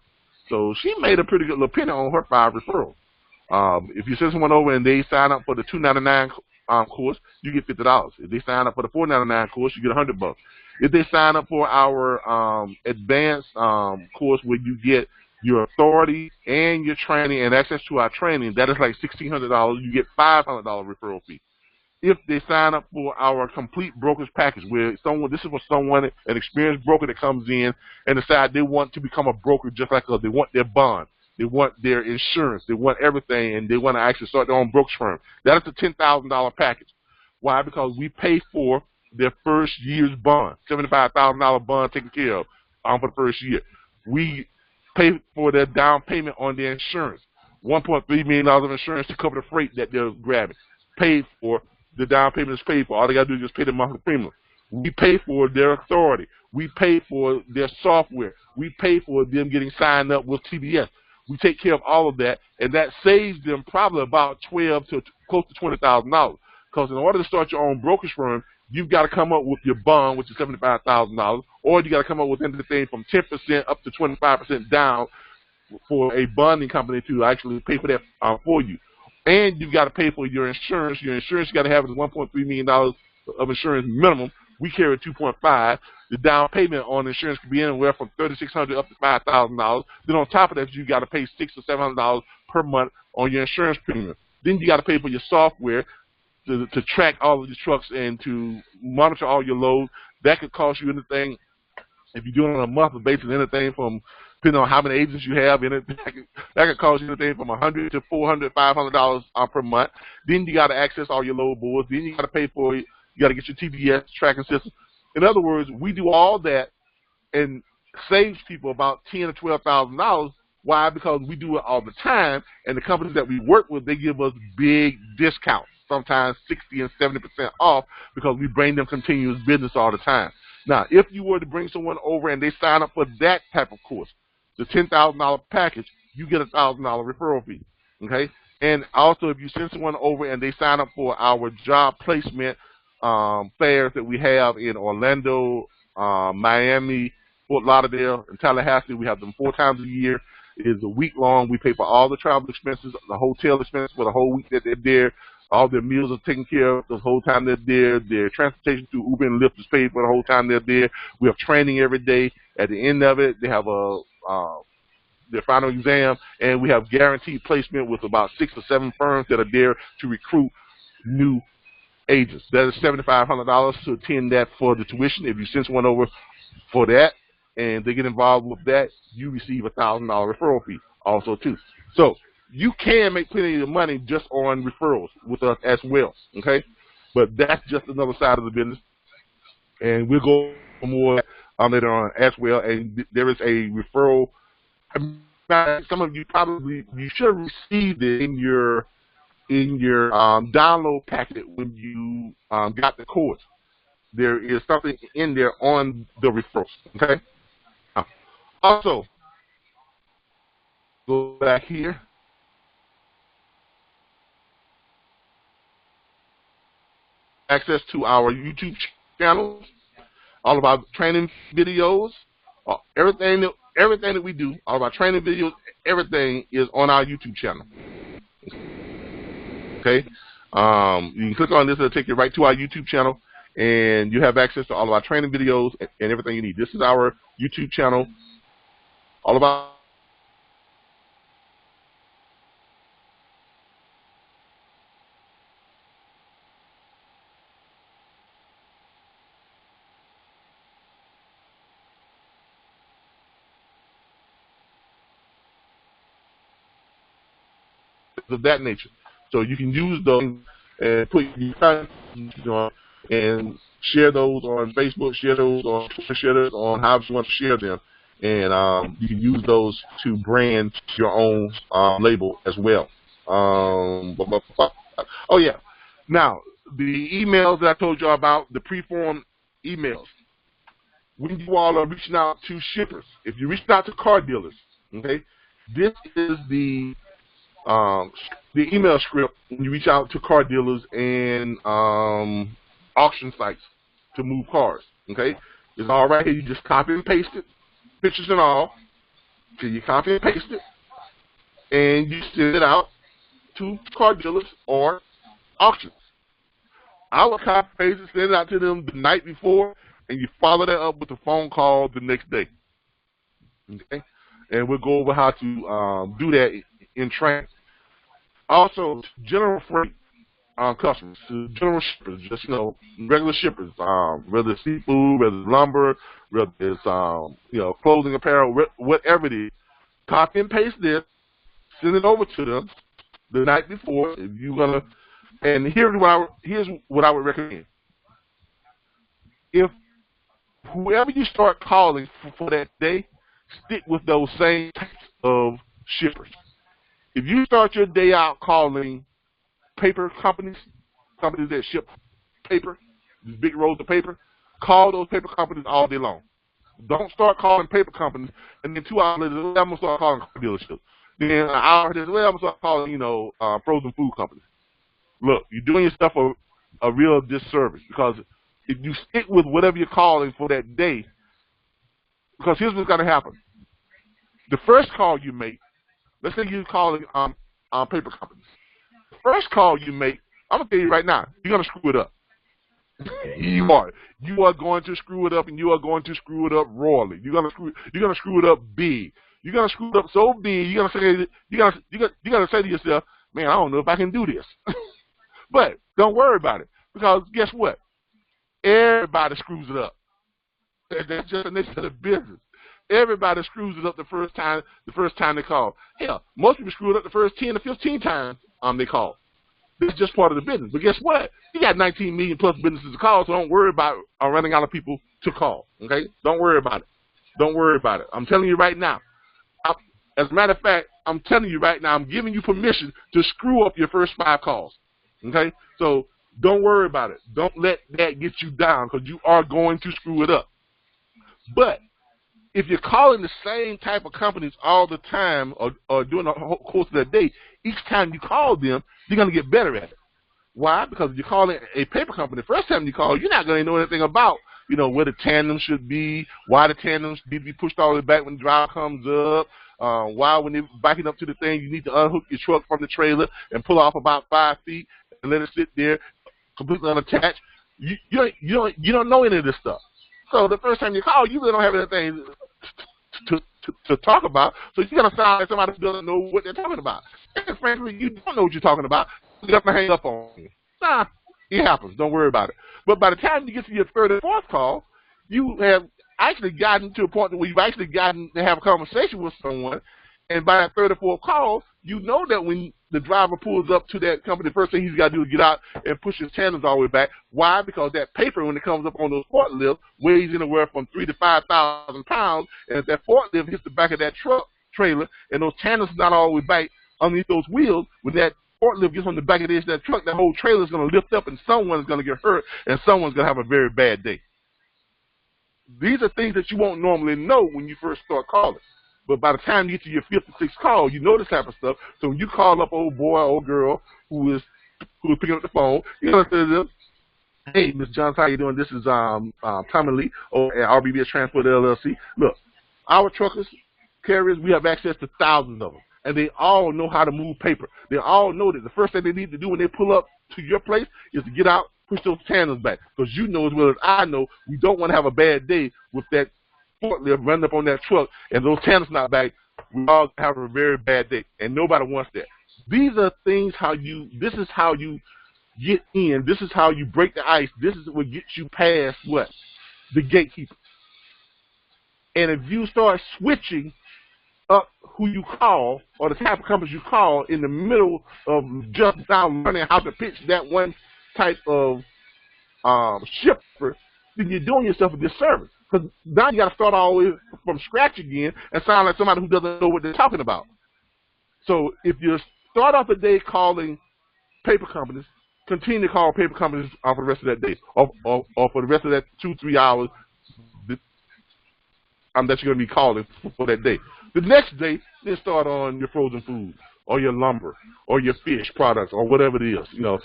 [SPEAKER 1] So she made a pretty good little penny on her 5 referrals. If you send someone over and they sign up for the $2.99 course, you get $50. If they sign up for the $4.99 course, you get $100. If they sign up for our advanced course where you get your authority and your training and access to our training, that is like $1,600. You get $500 referral fee. If they sign up for our complete brokerage package, where this is for someone, an experienced broker that comes in and decide they want to become a broker just like us. They want their bond. They want their insurance. They want everything, and they want to actually start their own brokerage firm. That is the $10,000 package. Why? Because we pay for their first year's bond, $75,000 bond taken care of for the first year. We pay for their down payment on their insurance, $1.3 million of insurance to cover the freight that they're grabbing. Paid for. The down payment is paid for. All they got to do is just pay the monthly premium. We pay for their authority. We pay for their software. We pay for them getting signed up with TBS. We take care of all of that, and that saves them probably about $12,000 to close to $20,000. Because in order to start your own brokerage firm, you've got to come up with your bond, which is $75,000, or you got to come up with anything from 10% up to 25% down for a bonding company to actually pay for that for you. And you've got to pay for your insurance. Your insurance you got to have is $1.3 million of insurance minimum. We carry $2.5. The down payment on insurance can be anywhere from $3,600 up to $5,000. Then on top of that, you got to pay $600 or $700 per month on your insurance premium. Then you got to pay for your software to track all of your trucks and to monitor all your loads. That could cost you anything, if you're doing it on a monthly basis, anything from, depending on how many agents you have, that could cost you anything from $100 to $400, $500 per month. Then you got to access all your load boards. Then you got to pay for it. You got to get your TBS tracking system. In other words, we do all that and saves people about $10,000 to $12,000. Why? Because we do it all the time, and the companies that we work with, they give us big discounts, sometimes 60 and 70% off, because we bring them continuous business all the time. Now, if you were to bring someone over and they sign up for that type of course, the $10,000 package, you get a $1,000 referral fee. Okay, and also if you send someone over and they sign up for our job placement fairs that we have in Orlando, Miami, Fort Lauderdale, and Tallahassee. We have them 4 times a year. It is a week long. We pay for all the travel expenses, the hotel expenses for the whole week that they're there. All their meals are taken care of the whole time they're there. Their transportation through Uber and Lyft is paid for the whole time they're there. We have training every day. At the end of it, they have their final exam, and we have guaranteed placement with about 6 or 7 firms that are there to recruit new agents. That is $7,500 to attend that for the tuition. If you send someone over for that and they get involved with that, you receive a $1,000 referral fee also too. So you can make plenty of money just on referrals with us as well, okay? But that's just another side of the business, and we'll go more later on as well. And there is a referral. Some of you should have received it in your download packet when you got the course. There is something in there on the referrals, okay? Also, go back here. Access to our YouTube channels, all of our training videos, everything that we do, all of our training videos, everything is on our YouTube channel. Okay, you can click on this; it'll take you right to our YouTube channel, and you have access to all of our training videos and everything you need. This is our YouTube channel, all of our of that nature. So you can use those and put your content on and share those on Facebook, share those on Twitter, share those on however you want to share them. And you can use those to brand your own label as well. Oh, yeah. Now, the emails that I told you about, the pre-form emails, when you all are reaching out to shippers, if you're reaching out to car dealers, okay, this is the email script when you reach out to car dealers and auction sites to move cars, okay? It's all right here. You just copy and paste it, pictures and all. So you copy and paste it, and you send it out to car dealers or auctions. I will copy and paste it, send it out to them the night before, and you follow that up with a phone call the next day, okay? And we'll go over how to do that in training. Also, general freight customers, general shippers, just regular shippers, whether it's seafood, whether it's lumber, whether it's clothing, apparel, whatever it is. Copy and paste this, send it over to them the night before. If you're gonna, and here's what I would recommend. If whoever you start calling for that day, stick with those same types of shippers. If you start your day out calling paper companies that ship paper, these big rolls of paper, call those paper companies all day long. Don't start calling paper companies, and then 2 hours later, I'm going to start calling car dealerships. Then an hour later, I'm going to start calling, frozen food companies. Look, you're doing yourself a real disservice, because if you stick with whatever you're calling for that day, because here's what's going to happen. The first call you make, let's say you're calling paper companies. The first call you make, I'm going to tell you right now, you're going to screw it up. You are. You are going to screw it up, and you are going to screw it up royally. You're going to screw it up big. You're going to screw it up so big, you're going to say to yourself, man, I don't know if I can do this. But don't worry about it, because guess what? Everybody screws it up. That's just the nature of the business. Everybody screws it up the first time they call. Hell, most people screw it up the first 10 to 15 times they call. It's just part of the business. But guess what? You got 19 million plus businesses to call, so don't worry about running out of people to call. Okay? Don't worry about it. Don't worry about it. I'm telling you right now. As a matter of fact, I'm telling you right now, I'm giving you permission to screw up your first 5 calls. Okay? So don't worry about it. Don't let that get you down, because you are going to screw it up. But if you're calling the same type of companies all the time, or during the whole course of the day, each time you call them, you're going to get better at it. Why? Because if you're calling a paper company, the first time you call, you're not going to know anything about you know, where the tandem should be, why the tandems need to be pushed all the way back when the driver comes up, why when they're backing up to the thing, you need to unhook your truck from the trailer and pull off about 5 feet and let it sit there completely unattached. You don't know any of this stuff. So the first time you call, you really don't have anything to talk about. So you're gonna sound like somebody who doesn't know what they're talking about. And frankly, you don't know what you're talking about. You're gonna hang up on you. Nah, it happens. Don't worry about it. But by the time you get to your third or fourth call, you have actually gotten to a point where you've actually gotten to have a conversation with someone. And by that third or fourth call, you know that when the driver pulls up to that company, the first thing he's got to do is get out and push his tandems all the way back. Why? Because that paper, when it comes up on those forklifts, weighs anywhere from 3,000 to 5,000 pounds. And if that forklift hits the back of that truck trailer and those tandems are not all the way back underneath those wheels, when that forklift gets on the back of the edge of that truck, that whole trailer is going to lift up and someone's going to get hurt and someone's going to have a very bad day. These are things that you won't normally know when you first start calling. But by the time you get to your fifth or sixth call, you know this type of stuff. So when you call up old boy or old girl who is picking up the phone, you know, say, hey, Miss Johnson, how you doing? This is Tommy Lee at RBBS Transport LLC. Look, our truckers, carriers, we have access to thousands of them. And they all know how to move paper. They all know that the first thing they need to do when they pull up to your place is to get out, push those tandems back. Because you know as well as I know, we don't want to have a bad day with that forklift running up on that truck and those tandems not back. We all have a very bad day. And nobody wants that. These are things this is how you get in. This is how you break the ice. This is what gets you past what? The gatekeeper. And if you start switching up who you call or the type of companies you call in the middle of just now learning how to pitch that one type of shipper, then you're doing yourself a disservice. Because now you got to start all the way from scratch again and sound like somebody who doesn't know what they're talking about. So if you start off the day calling paper companies, continue to call paper companies for the rest of that day or for the rest of that 2-3 hours that you're going to be calling for that day. The next day, then start on your frozen food or your lumber or your fish products or whatever it is, you know.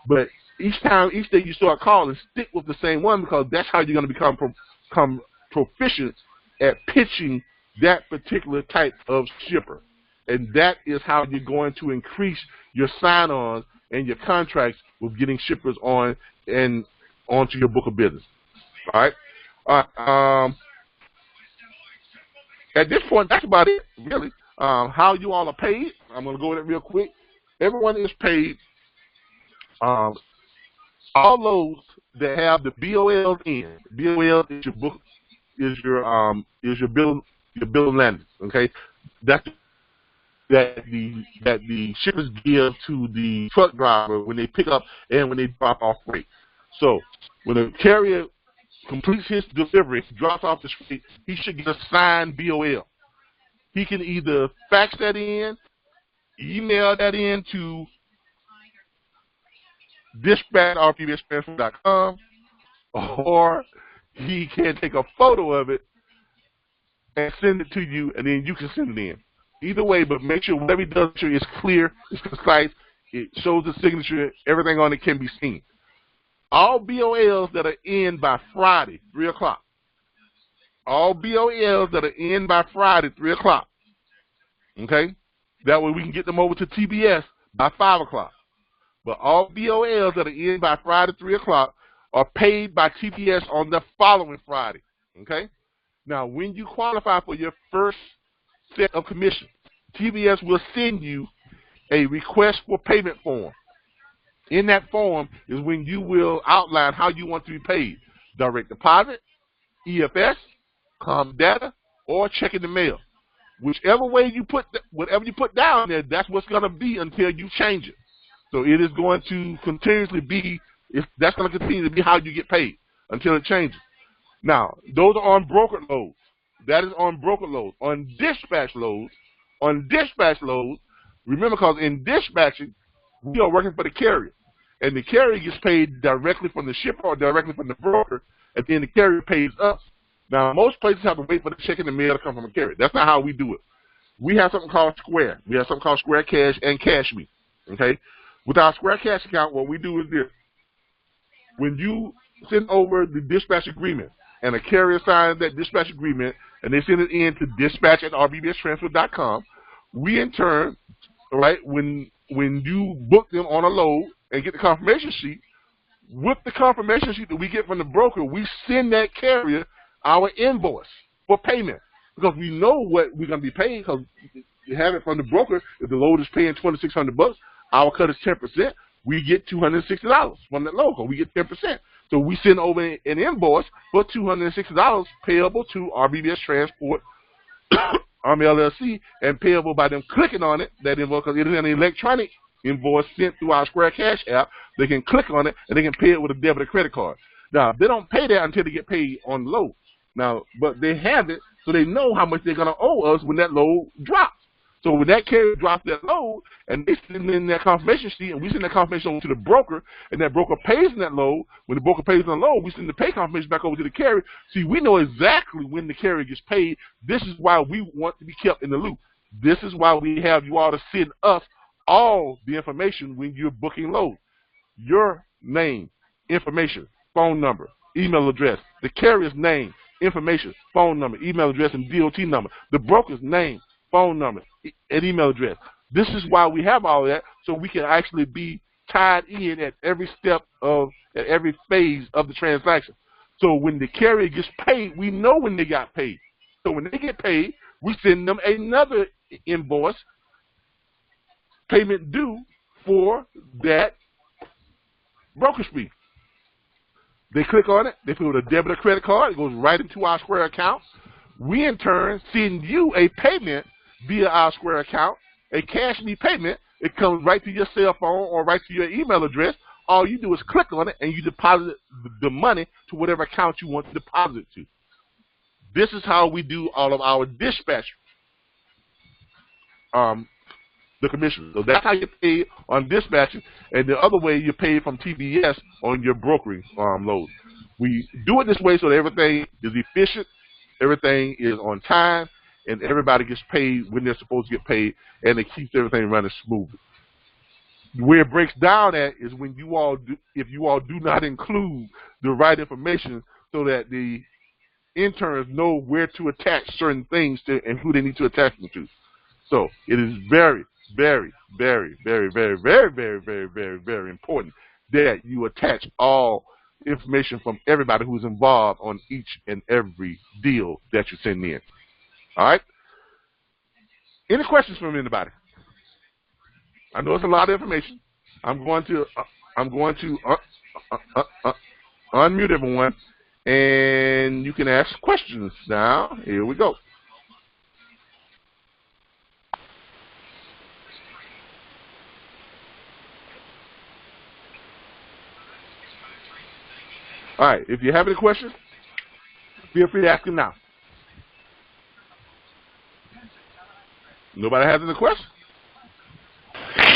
[SPEAKER 1] But each day you start calling, stick with the same one because that's how you're going to become proficient at pitching that particular type of shipper. And that is how you're going to increase your sign-ons and your contracts with getting shippers on and onto your book of business. All right. At this point, that's about it, really. How you all are paid, I'm going to go with it real quick. Everyone is paid. All those that have the BOLs in. BOL is your book, is your bill of lading. Okay, that the shippers give to the truck driver when they pick up and when they drop off freight. So when a carrier completes his delivery, drops off the street, he should get a signed BOL. He can either fax that in, email that in to dispatch@rbbstransport.com, or he can take a photo of it and send it to you, and then you can send it in. Either way, but make sure whatever he does is clear, it's concise, it shows the signature, everything on it can be seen. All BOLs that are in by Friday, 3 o'clock. All BOLs that are in by Friday, 3 o'clock. Okay? That way we can get them over to TBS by 5 o'clock. But all BOLs that are in by Friday, 3 o'clock are paid by TBS on the following Friday. Okay? Now, when you qualify for your first set of commissions, TBS will send you a request for payment form. In that form is when you will outline how you want to be paid. Direct deposit, EFS, com data, or check in the mail. Whichever way you put, whatever you put down there, that's what's going to be until you change it. So it is going to continuously be, that's going to continue to be how you get paid until it changes. Now, those are on brokered loads. That is on brokered loads. On dispatch loads, remember, because in dispatching, we are working for the carrier. And the carrier gets paid directly from the shipper or directly from the broker, and then the carrier pays us. Now, most places have to wait for the check in the mail to come from a carrier. That's not how we do it. We have something called Square. We have something called Square Cash and Cash Me. Okay? With our Square Cash account, what we do is this. When you send over the dispatch agreement, and a carrier signs that dispatch agreement, and they send it in to dispatch@rbbstransfer.com. We in turn, right, when you book them on a load and get the confirmation sheet, with the confirmation sheet that we get from the broker, we send that carrier our invoice for payment, because we know what we're going to be paying, because you have it from the broker. If the load is paying $2,600, our cut is 10%. We get $260 from that load, because we get 10%. So we send over an invoice for $260 payable to RBBS Transport LLC, and payable by them clicking on it, that invoice, because it is an electronic invoice sent through our Square Cash app. They can click on it, and they can pay it with a debit or credit card. Now, they don't pay that until they get paid on the load. Now, but they have it, so they know how much they're going to owe us when that load drops. So when that carrier drops that load, and they send in that confirmation sheet, and we send that confirmation over to the broker, and that broker pays in that load, when the broker pays on the load, we send the pay confirmation back over to the carrier. See, we know exactly when the carrier gets paid. This is why we want to be kept in the loop. This is why we have you all to send us all the information when you're booking loads. Your name, information, phone number, email address, the carrier's name, information, phone number, email address, and DOT number, the broker's name, phone number, and email address. This is why we have all of that, so we can actually be tied in at every step at every phase of the transaction. So when the carrier gets paid, we know when they got paid. So when they get paid, we send them another invoice, payment due for that brokerage fee. They click on it, they put a debit or credit card, it goes right into our Square account. We in turn send you a payment via our Square account, a cash me payment. It comes right to your cell phone or right to your email address. All you do is click on it, and you deposit the money to whatever account you want to deposit to. This is how we do all of our dispatch, the commission. So that's how you pay on dispatching, and the other way you pay from TBS on your brokering loads. We do it this way so that everything is efficient, everything is on time, and everybody gets paid when they're supposed to get paid, and it keeps everything running smoothly. Where it breaks down at is when you all do, if you all do not include the right information so that the interns know where to attach certain things to and who they need to attach them to. So it is very, very, very, very, very, very, very, very, very, very important that you attach all information from everybody who's involved on each and every deal that you send in. All right? Any questions from anybody? I know it's a lot of information. I'm going to unmute everyone, and you can ask questions now. Here we go. All right, if you have any questions, feel free to ask them now. Nobody has any questions?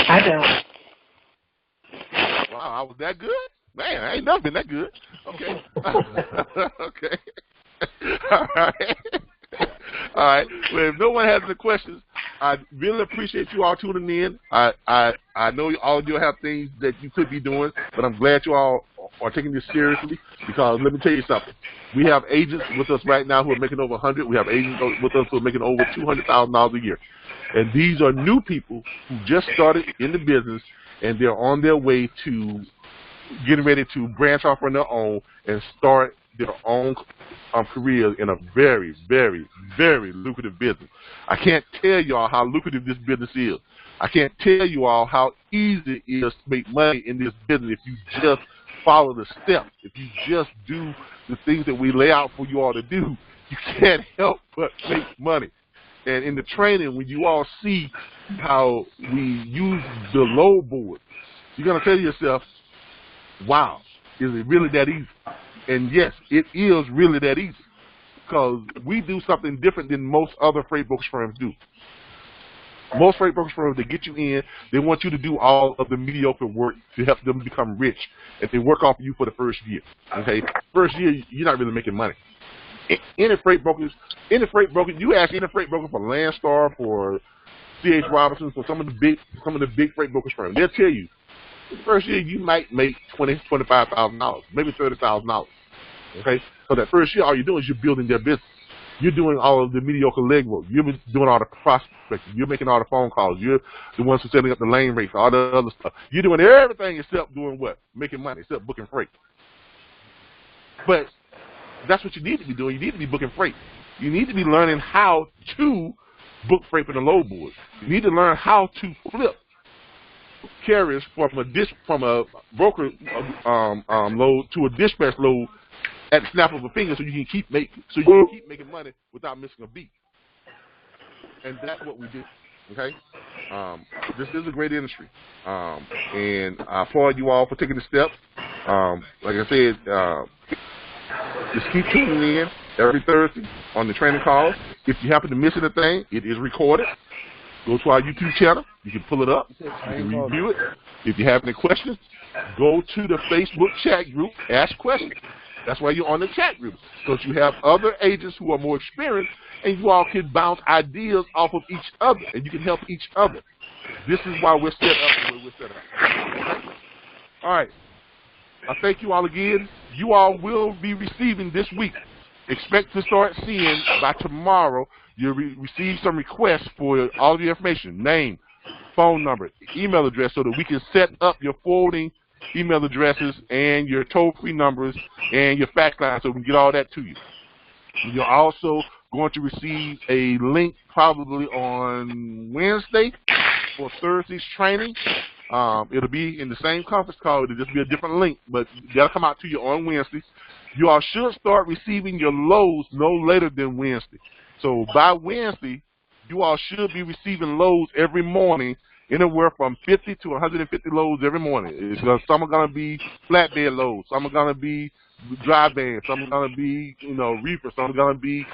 [SPEAKER 2] I don't.
[SPEAKER 1] Wow, I was that good? Man, I ain't never been that good. Okay. Okay. All right. All right. Well, if no one has any questions, I really appreciate you all tuning in. I know all of you have things that you could be doing, but I'm glad you all are taking this seriously, because let me tell you something. We have agents with us right now who are making over 100. We have agents with us who are making over $200,000 a year. And these are new people who just started in the business, and they're on their way to getting ready to branch off on their own and start their own careers in a very, very, very lucrative business. I can't tell you all how lucrative this business is. I can't tell you all how easy it is to make money in this business if you just follow the steps. If you just do the things that we lay out for you all to do, you can't help but make money. And in the training, when you all see how we use the load board, you're going to tell yourself, wow, is it really that easy? And yes, it is really that easy, because we do something different than most other freight brokerage firms do. Most freight brokerage firms, they get you in, they want you to do all of the mediocre work to help them become rich, and they work off of you for the first year. Okay, first year, you're not really making money. Any freight broker, you ask any freight broker for Landstar, for C.H. Robinson, for some of the big freight brokerage firms, they'll tell you First year, you might make $25,000, maybe $30,000. Okay, so that first year, all you're doing is you're building their business. You're doing all of the mediocre legwork. You're doing all the prospecting. You're making all the phone calls. You're the ones who are setting up the lane rates, all the other stuff. You're doing everything except doing what? Making money, except booking freight. But that's what you need to be doing. You need to be booking freight. You need to be learning how to book freight for the load board. You need to learn how to flip carriers from a broker load to a dispatch load at the snap of a finger, so you can keep making money without missing a beat. And that's what we do. Okay, this is a great industry, and I applaud you all for taking the steps. Like I said, just keep tuning in every Thursday on the training calls. If you happen to miss anything, it is recorded. Go to our YouTube channel. You can pull it up. You can review it. If you have any questions, go to the Facebook chat group. Ask questions. That's why you're on the chat group, because you have other agents who are more experienced, and you all can bounce ideas off of each other, and you can help each other. This is why we're set up the way we're set up. Okay? All right. I thank you all again. You all will be receiving this week. Expect to start seeing by tomorrow. You'll receive some requests for all of your information, name, phone number, email address, so that we can set up your forwarding email addresses and your toll-free numbers and your fax line, so we can get all that to you. You're also going to receive a link probably on Wednesday for Thursday's training. It'll be in the same conference call. It'll just be a different link, but that'll come out to you on Wednesday. You all should start receiving your loads no later than Wednesday. So by Wednesday, you all should be receiving loads every morning, anywhere from 50 to 150 loads every morning. Some are going to be flatbed loads. Some are going to be dry vans. Some are going to be, reefer. Some are going to be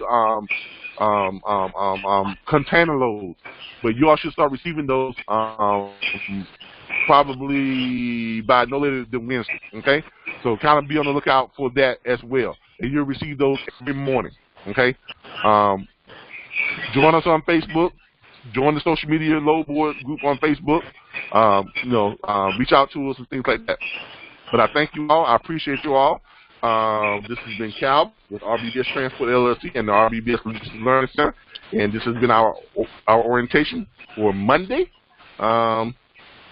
[SPEAKER 1] container loads. But you all should start receiving those probably by no later than Wednesday. Okay, so kind of be on the lookout for that as well, and you'll receive those every morning. Okay, join us on Facebook. Join the social media load board group on Facebook. Reach out to us and things like that. But I thank you all. I appreciate you all. This has been Cal with RBBS Transport LLC and the RBBS Logistics Learning Center, and this has been our orientation for Monday.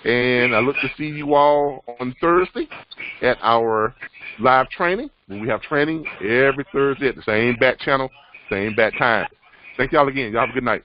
[SPEAKER 1] And I look to see you all on Thursday at our live training. We have training every Thursday at the same back channel, same back time. Thank y'all again. Y'all have a good night.